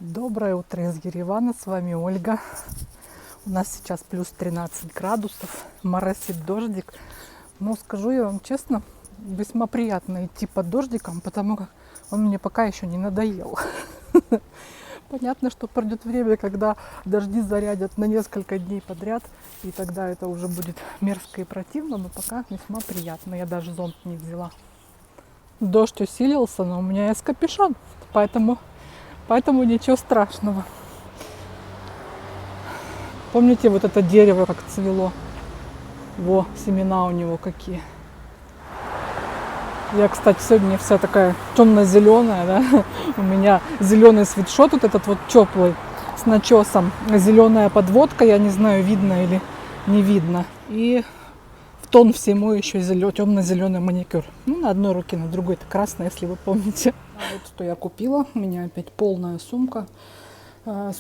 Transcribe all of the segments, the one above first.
Доброе утро из Еревана, с вами Ольга. У нас сейчас плюс 13 градусов, моросит дождик. Но скажу я вам честно, весьма приятно идти под дождиком, потому как он мне пока еще не надоел. Понятно, что придет время, когда дожди зарядят на несколько дней подряд, и тогда это уже будет мерзко и противно, но пока весьма приятно. Я даже зонт не взяла. Дождь усилился, но у меня есть капюшон, поэтому ничего страшного. Помните вот это дерево, как цвело? Во, семена у него какие. Я, кстати, сегодня вся такая темно-зеленая, да? У меня зеленый свитшот, вот этот вот теплый, с начесом. Зеленая подводка, я не знаю, видно или не видно. И в тон всему еще темно-зеленый маникюр. Ну, на одной руке, на другой это красная, если вы помните. А вот что я купила. У меня опять полная сумка.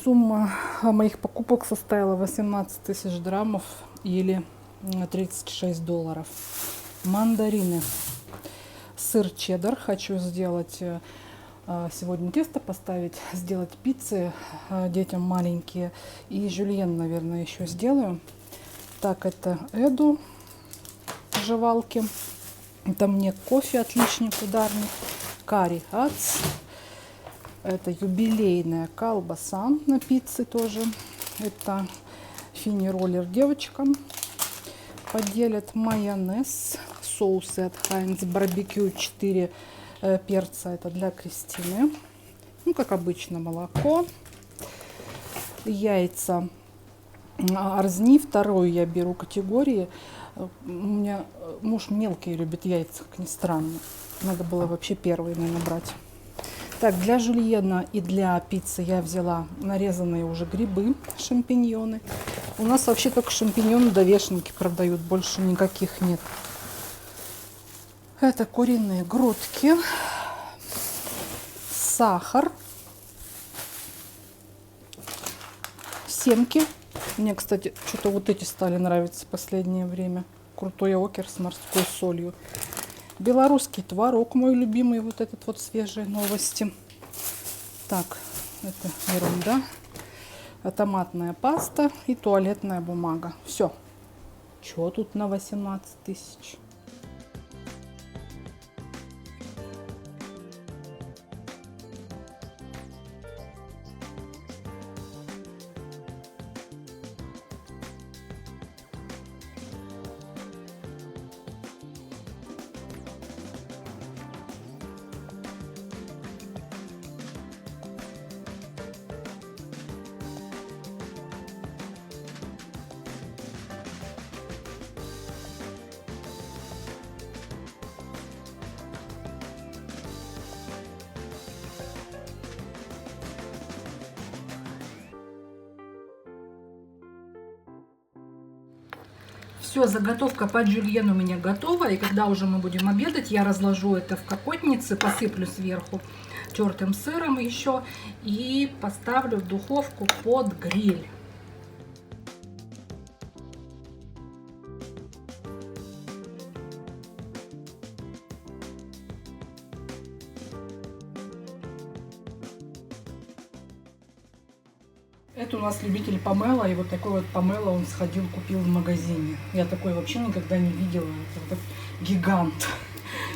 Сумма моих покупок составила 18 тысяч драмов или $36. Мандарины. Сыр чеддер. Хочу сделать сегодня тесто поставить, сделать пиццы детям маленькие. И жюльен, наверное, еще сделаю. Так, это Эду жевалки. Это мне кофе отличник, ударник. Карри Ац. Это юбилейная колбаса на пицце тоже. Это фини-роллер девочкам поделят. Майонез. Соусы от Хайнц барбекю 4 перца. Это для Кристины. Ну, как обычно, молоко. Яйца Арзни. Вторую я беру категории. У меня муж мелкие любит яйца, как ни странно. Надо было вообще первые, наверное, брать. Так, для жульена и для пиццы я взяла нарезанные уже грибы, шампиньоны. У нас вообще только шампиньоны да вешенки продают, больше никаких нет. Это куриные грудки, сахар, семки. Мне, кстати, что-то вот эти стали нравиться в последнее время. Крутой окер с морской солью. Белорусский творог, мой любимый, вот этот вот свежие новости. Так, это ерунда. Томатная паста и туалетная бумага. Все. Чего тут на 18 тысяч? Все, заготовка под жюльен у меня готова. И когда уже мы будем обедать, я разложу это в кокотнице, посыплю сверху тертым сыром еще и поставлю в духовку под гриль. Это у нас любитель помело, и вот такой вот помело он сходил, купил в магазине. Я такой вообще никогда не видела. Это вот гигант.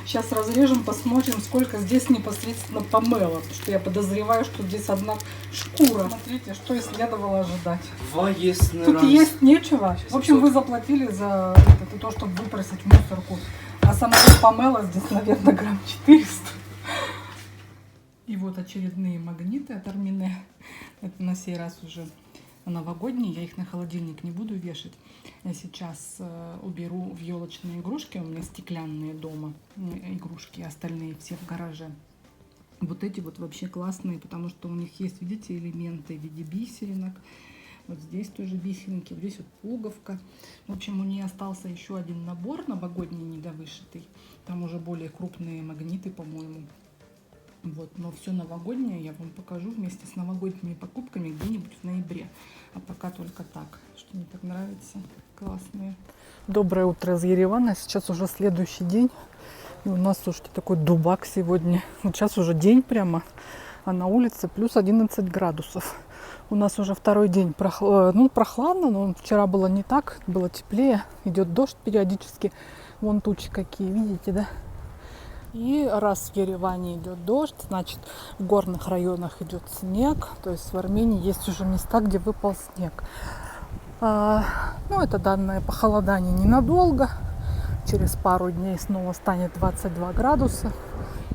Сейчас разрежем, посмотрим, сколько здесь непосредственно помело. Потому что я подозреваю, что здесь одна шкура. Смотрите, что и следовало ожидать. Тут есть нечего. В общем, вы заплатили за это, то, чтобы выбросить мусорку. А самого помело здесь, наверное, грамм 400. И вот очередные магниты от Армине. Это на сей раз уже новогодние. Я их на холодильник не буду вешать. Я сейчас уберу в елочные игрушки. У меня стеклянные дома игрушки, остальные все в гараже. Вот эти вот вообще классные, потому что у них есть, видите, элементы в виде бисеринок. Вот здесь тоже бисеринки, вот здесь вот пуговка. В общем, у нее остался еще один набор новогодний недовышитый. Там уже более крупные магниты, по-моему. Вот, но все новогоднее я вам покажу вместе с новогодними покупками где-нибудь в ноябре. А пока только так. Что мне так нравится. Классные. Доброе утро из Еревана. Сейчас уже следующий день. И у нас, слушайте, такой дубак сегодня. Вот сейчас уже день прямо. а на улице плюс 11 градусов. У нас уже второй день прохладно, но вчера было не так, было теплее. Идет дождь периодически. Вон тучи какие, видите, да? И раз в Ереване идет дождь, значит в горных районах идет снег. То есть в Армении есть уже места, где выпал снег. Ну, это данное похолодание ненадолго. Через пару дней снова станет 22 градуса.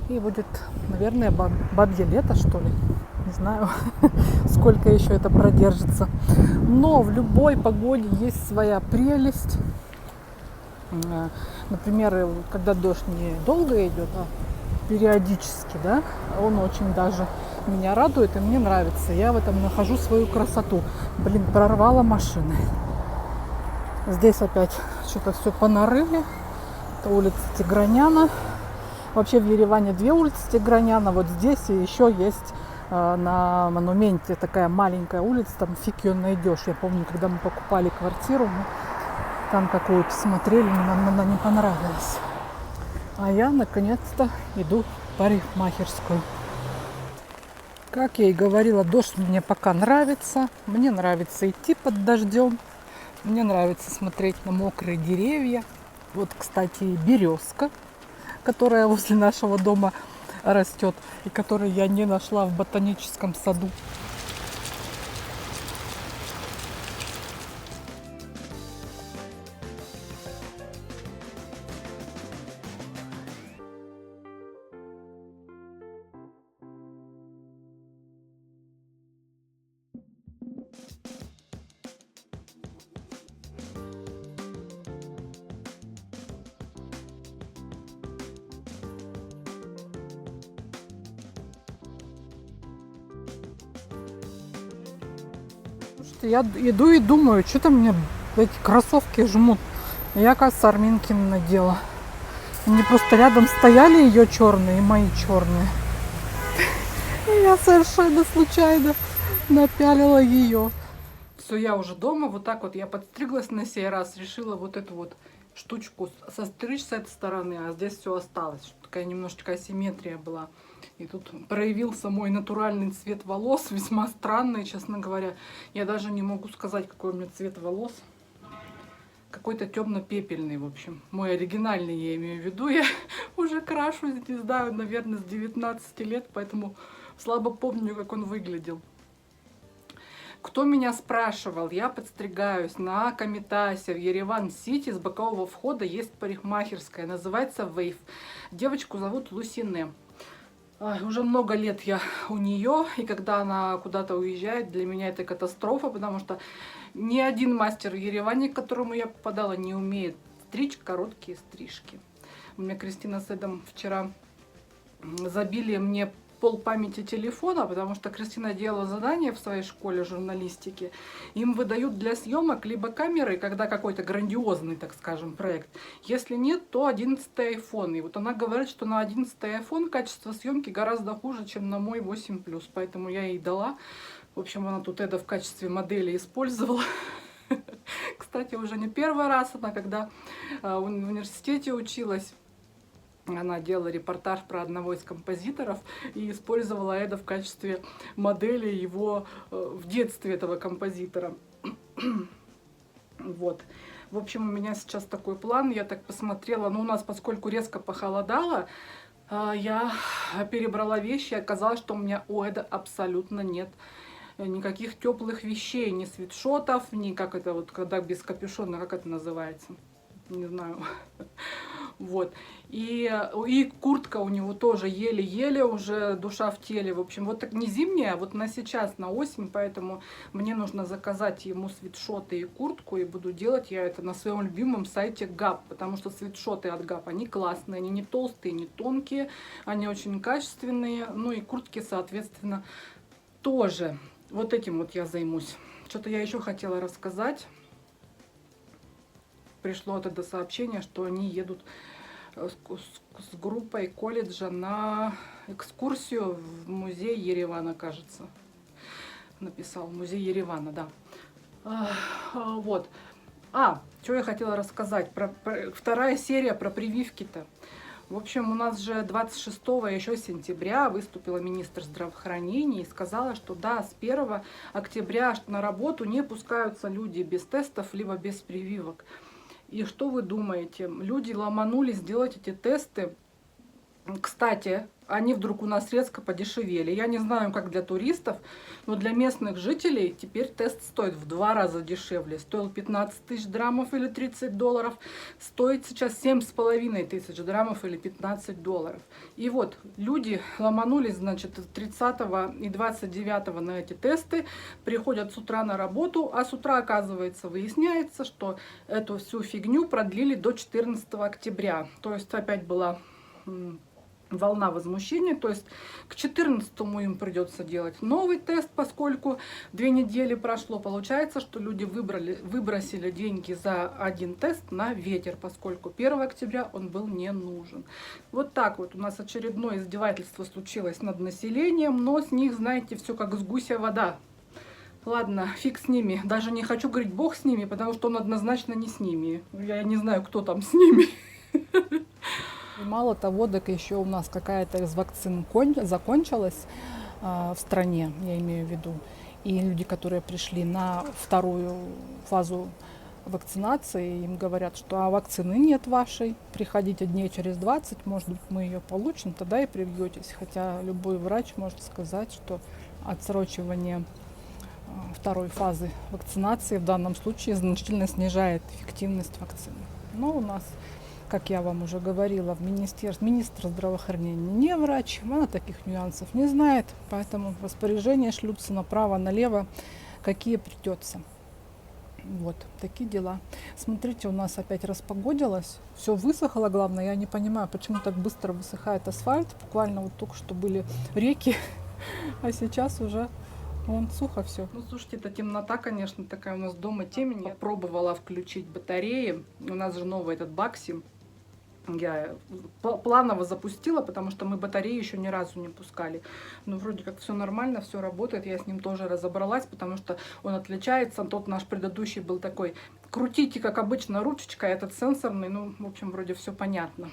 И будет, наверное, бабье лето, что ли. Не знаю, сколько еще это продержится. Но в любой погоде есть своя прелесть. Например, когда дождь не долго идет, а периодически, да, он очень даже меня радует и мне нравится. Я в этом нахожу свою красоту. Блин, прорвала машины. Здесь опять что-то все понарыли. Это улица Тиграняна. Вообще в Ереване 2 улицы Тиграняна. Вот здесь и еще есть на монументе такая маленькая улица. Там фиг ее найдешь. Я помню, когда мы покупали квартиру, мы там какую-то смотрели, нам она не понравилась. А я наконец-то иду в парикмахерскую. Как я и говорила, дождь мне пока нравится. Мне нравится идти под дождем. Мне нравится смотреть на мокрые деревья. Вот, кстати, березка, которая возле нашего дома растет и которую я не нашла в ботаническом саду. Я иду и думаю, что-то мне эти кроссовки жмут. Я, оказывается, Арминкин надела. Они просто рядом стояли, ее черные и мои черные. И я совершенно случайно напялила ее. Все, я уже дома. Вот так вот я подстриглась на сей раз. Решила вот эту вот штучку состричь с этой стороны, а здесь все осталось. Такая немножечко асимметрия была. И тут проявился мой натуральный цвет волос, весьма странный, честно говоря. Я даже не могу сказать, какой у меня цвет волос. Какой-то темно-пепельный, в общем. Мой оригинальный, я имею в виду. Я уже крашусь, не знаю, наверное, с 19 лет, поэтому слабо помню, как он выглядел. Кто меня спрашивал, я подстригаюсь на Комитасе в Ереван-Сити. С бокового входа есть парикмахерская, называется Wave. Девочку зовут Лусине. Уже много лет я у нее, и когда она куда-то уезжает, для меня это катастрофа, потому что ни один мастер в Ереване, к которому я попадала, не умеет стричь короткие стрижки. У меня Кристина с Эдом вчера забили мне пол памяти телефона, потому что Кристина делала задание в своей школе журналистики. Им выдают для съемок либо камеры, когда какой-то грандиозный, так скажем, проект. Если нет, то 11-й iPhone. И вот она говорит, что на 11-й iPhone качество съемки гораздо хуже, чем на мой 8+. Поэтому я ей дала. В общем, она тут это в качестве модели использовала. Кстати, уже не первый раз она, когда в университете училась, она делала репортаж про одного из композиторов и использовала это в качестве модели его в детстве этого композитора. Вот. В общем, у меня сейчас такой план. Я так посмотрела. Ну, у нас, поскольку резко похолодало, я перебрала вещи. Оказалось, что у меня у Эда абсолютно нет никаких теплых вещей. Ни свитшотов, ни как это вот, когда без капюшона, как это называется. Не знаю. Вот. И куртка у него тоже еле-еле, уже душа в теле. В общем, вот так не зимняя, а вот на сейчас, на осень. Поэтому мне нужно заказать ему свитшоты и куртку. И буду делать я это на своем любимом сайте Gap. Потому что свитшоты от Gap, они классные. Они не толстые, не тонкие. Они очень качественные. Ну и куртки, соответственно, тоже. Вот этим вот я займусь. Что-то я еще хотела рассказать. Пришло тогда сообщение, что они едут с группой колледжа на экскурсию в музей Еревана, кажется. Написал, музей Еревана, да. Вот. Что я хотела рассказать. Вторая серия про прививки-то. В общем, у нас же 26 еще сентября выступила министр здравоохранения и сказала, что да, с 1 октября на работу не пускаются люди без тестов, либо без прививок. И что вы думаете? Люди ломанулись сделать эти тесты. Кстати, они вдруг у нас резко подешевели. Я не знаю, как для туристов, но для местных жителей теперь тест стоит в 2 раза дешевле. Стоил 15 тысяч драмов или $30. Стоит сейчас 7,5 тысяч драмов или $15. И вот люди ломанулись, значит, 30 и 29 на эти тесты, приходят с утра на работу, а с утра, оказывается, выясняется, что эту всю фигню продлили до 14 октября. То есть опять была волна возмущения, то есть к 14-му им придется делать новый тест, поскольку 2 недели прошло. Получается, что люди выбросили деньги за один тест на ветер, поскольку 1 октября он был не нужен. Вот так вот у нас очередное издевательство случилось над населением, но с них, знаете, все как с гуся вода. Ладно, фиг с ними. Даже не хочу говорить бог с ними, потому что он однозначно не с ними. Я не знаю, кто там с ними. И мало того, так еще у нас какая-то из вакцин закончилась в стране, я имею в виду. И люди, которые пришли на 2-ю фазу вакцинации, им говорят, что а вакцины нет вашей, приходите дней через 20, может быть, мы ее получим, тогда и привьетесь. Хотя любой врач может сказать, что отсрочивание 2-й фазы вакцинации в данном случае значительно снижает эффективность вакцины. Но у нас, как я вам уже говорила, в министр здравоохранения не врач, она таких нюансов не знает, поэтому распоряжения шлются направо-налево, какие придется. Вот, такие дела. Смотрите, у нас опять распогодилось, все высохло, главное, я не понимаю, почему так быстро высыхает асфальт, буквально вот только что были реки, а сейчас уже вон сухо все. Ну, слушайте, это темнота, конечно, такая у нас дома темень. Я пробовала включить батареи, у нас же новый этот Бакси. Я планово запустила, потому что мы батареи еще ни разу не пускали. Но вроде как все нормально, все работает. Я с ним тоже разобралась, потому что он отличается. Тот наш предыдущий был такой, крутите, как обычно, ручечкой, а этот сенсорный. Ну, в общем, вроде все понятно.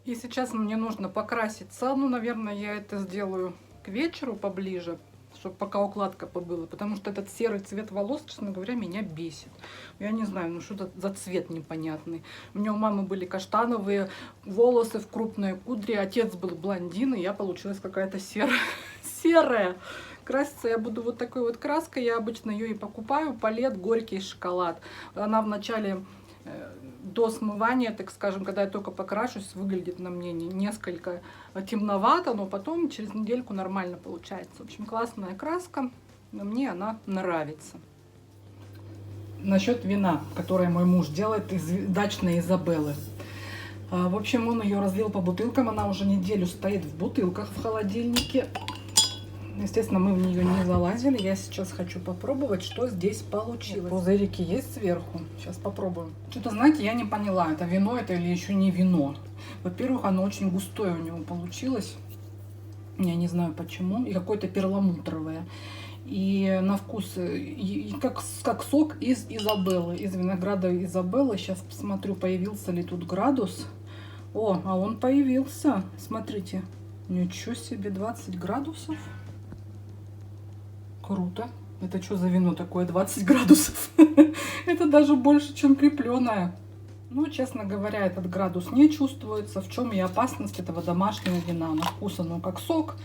И сейчас мне нужно покраситься. Ну, наверное, я это сделаю к вечеру поближе, чтобы пока укладка побыла, потому что этот серый цвет волос, честно говоря, меня бесит. Я не знаю, ну что это за цвет непонятный. У меня у мамы были каштановые волосы в крупные кудри, отец был блондин, и я получилась какая-то серая. Краситься я буду вот такой вот краской, я обычно ее и покупаю, палет горький шоколад. Она в начале до смывания, так скажем, когда я только покрашусь, выглядит на мне несколько темновато, но потом через недельку нормально получается. В общем, классная краска, но мне она нравится. Насчет вина, которое мой муж делает из дачной Изабеллы. В общем, он ее разлил по бутылкам, она уже неделю стоит в бутылках в холодильнике. Естественно, мы в нее не залазили. Я сейчас хочу попробовать, что здесь получилось. Пузырики есть сверху. Сейчас попробуем. Что-то, знаете, я не поняла, это вино это или еще не вино. Во-первых, оно очень густое у него получилось. Я не знаю почему. И какое-то перламутровое. И на вкус как сок из Изабеллы, из винограда Изабеллы. Сейчас посмотрю, появился ли тут градус. О, а он появился. Смотрите. Ничего себе, 20 градусов. Круто. Это что за вино такое, 20 градусов? Это даже больше, чем крепленое. Ну, честно говоря, этот градус не чувствуется. В чем и опасность этого домашнего вина. На вкус оно как сок,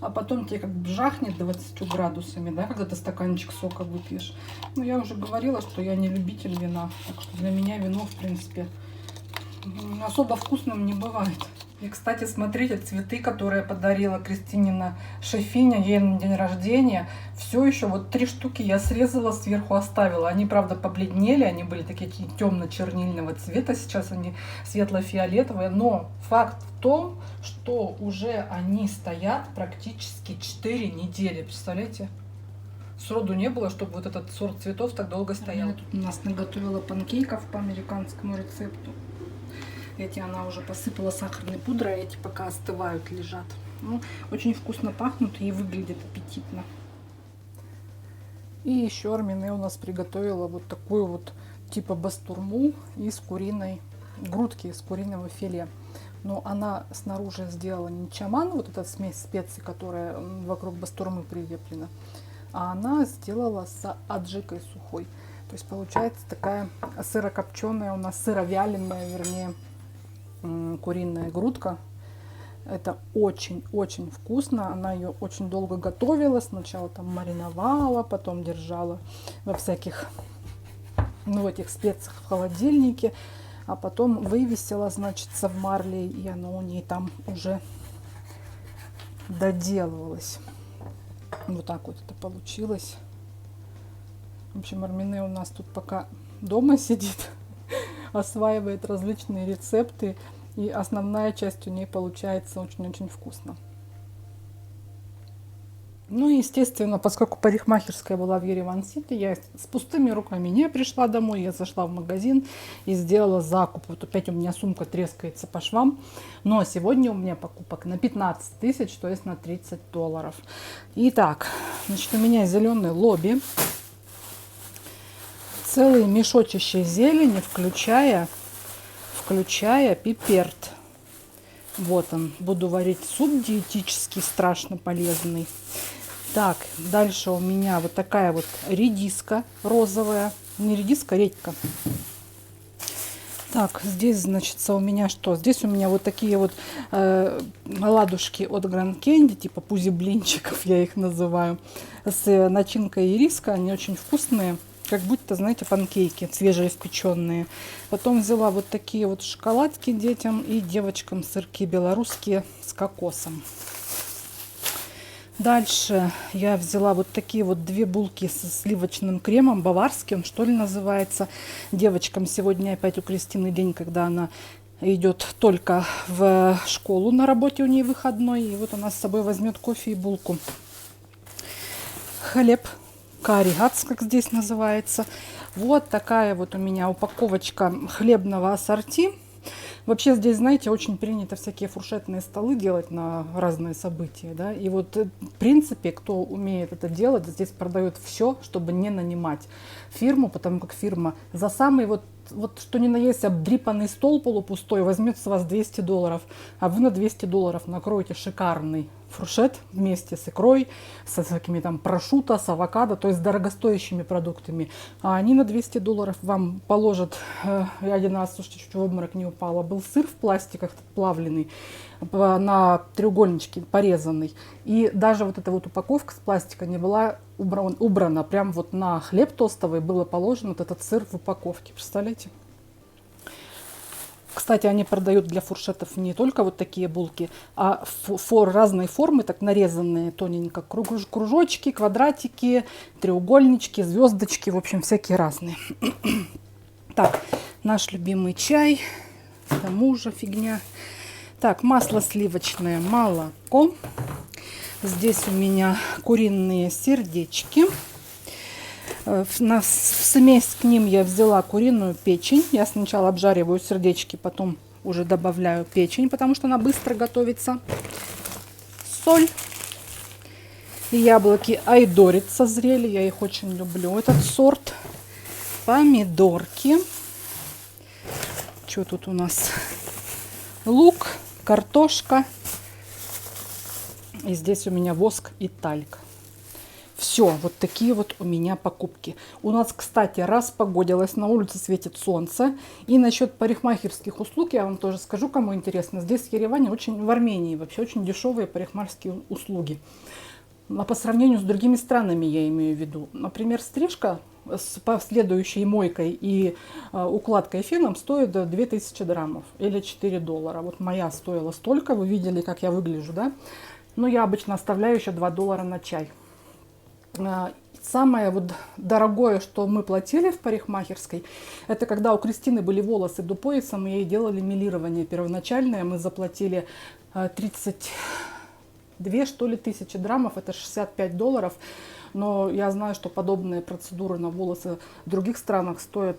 а потом тебе как бы жахнет 20 градусами, да, когда ты стаканчик сока выпьешь. Ну, я уже говорила, что я не любитель вина. Так что для меня вино, в принципе, особо вкусным не бывает. И, кстати, смотрите, цветы, которые подарила Кристинина шефиня ей на день рождения, все еще вот 3 штуки я срезала, сверху оставила. Они, правда, побледнели, они были такие темно-чернильного цвета, сейчас они светло-фиолетовые, но факт в том, что уже они стоят практически 4 недели, представляете? Сроду не было, чтобы вот этот сорт цветов так долго стоял. Тут у нас наготовила панкейков по американскому рецепту. Эти она уже посыпала сахарной пудрой, а эти пока остывают, лежат. Ну, очень вкусно пахнут и выглядят аппетитно. И еще Армине у нас приготовила вот такую вот типа бастурму из куриной грудки, из куриного филе. но она снаружи сделала не чаман, вот эта смесь специй, которая вокруг бастурмы прилеплена, а она сделала с аджикой сухой. То есть получается такая сырокопченая у нас, сыровяленая, вернее, куриная грудка. Это очень-очень вкусно. Она ее очень долго готовила. Сначала там мариновала, потом держала во всяких, в этих специях в холодильнике. А потом вывесила, значит, в марле, и оно у ней там уже доделывалось. Вот так вот это получилось. В общем, Армине у нас тут пока дома сидит, осваивает различные рецепты. И основная часть у нее получается очень-очень вкусно. Ну и, естественно, поскольку парикмахерская была в Ереван-Сити, я с пустыми руками не пришла домой. Я зашла в магазин и сделала закуп. Вот опять у меня сумка трескается по швам. Но сегодня у меня покупок на 15 тысяч, то есть на $30. Итак, значит, у меня зеленый лоби. Целый мешочище зелени, включая пиперт. Вот он. Буду варить суп диетический, страшно полезный. Так, дальше у меня вот такая вот редиска розовая. Не редиска, редька. Так, здесь, значит, у меня что? Здесь у меня вот такие вот оладушки от Grand Candy, типа пузи-блинчиков, я их называю, с начинкой ириска. Они очень вкусные. Как будто, знаете, панкейки свежеиспеченные. Потом взяла вот такие вот шоколадки детям и девочкам сырки белорусские с кокосом. Дальше я взяла вот такие вот 2 булки со сливочным кремом, баварским, что ли, называется. Девочкам сегодня опять у Кристины день, когда она идет только в школу, на работе у нее выходной. И вот она с собой возьмет кофе и булку. Хлеб. Каригац, как здесь называется. Вот такая вот у меня упаковочка хлебного ассорти. Вообще здесь, знаете, очень принято всякие фуршетные столы делать на разные события, да. И вот, в принципе, кто умеет это делать, здесь продает все, чтобы не нанимать фирму, потому как фирма за самый вот что ни на есть обдрипанный стол полупустой возьмет с вас $200, а вы на $200 накроете шикарный фуршет вместе с икрой, со всякими там прошутто, с авокадо, то есть дорогостоящими продуктами. А они на $200 вам положат, я один раз чуть в обморок не упала, был сыр в пластиках плавленый, на треугольничке порезанный. И даже вот эта вот упаковка с пластика не была убрана. Прям вот на хлеб тостовый было положен вот этот сыр в упаковке. Представляете? Кстати, они продают для фуршетов не только вот такие булки, а разной формы, так нарезанные тоненько. Кружочки, квадратики, треугольнички, звездочки, в общем, всякие разные. Так, наш любимый чай. Это мужа фигня. Так, масло сливочное, молоко. Здесь у меня куриные сердечки. В смесь к ним я взяла куриную печень. Я сначала обжариваю сердечки, потом уже добавляю печень, потому что она быстро готовится. Соль. Яблоки айдорит созрели. Я их очень люблю, этот сорт. Помидорки. Что тут у нас? Лук, картошка. И здесь у меня воск и тальк. Все, вот такие вот у меня покупки. У нас, кстати, распогодилось, на улице светит солнце. И насчет парикмахерских услуг я вам тоже скажу, кому интересно. Здесь в Ереване, в Армении вообще очень дешевые парикмахерские услуги. А по сравнению с другими странами, я имею в виду. Например, стрижка с последующей мойкой и укладкой феном стоит 2000 драмов или $4. Вот моя стоила столько, вы видели, как я выгляжу, да? Но я обычно оставляю еще $2 на чай. Самое вот дорогое, что мы платили в парикмахерской, это когда у Кристины были волосы до пояса, мы ей делали милирование первоначальное, мы заплатили 32, что ли, тысячи драмов, это $65. Но я знаю, что подобные процедуры на волосы в других странах стоят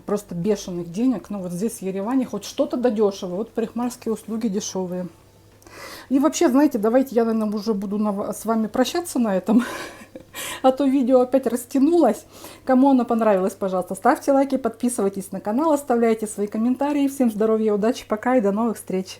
просто бешеных денег. Но вот здесь в Ереване хоть что-то да дешево, вот парикмахерские услуги дешевые. И вообще, знаете, давайте я, наверное, уже буду с вами прощаться на этом. а то видео опять растянулось. Кому оно понравилось, пожалуйста, ставьте лайки, подписывайтесь на канал, оставляйте свои комментарии. Всем здоровья, удачи, пока и до новых встреч!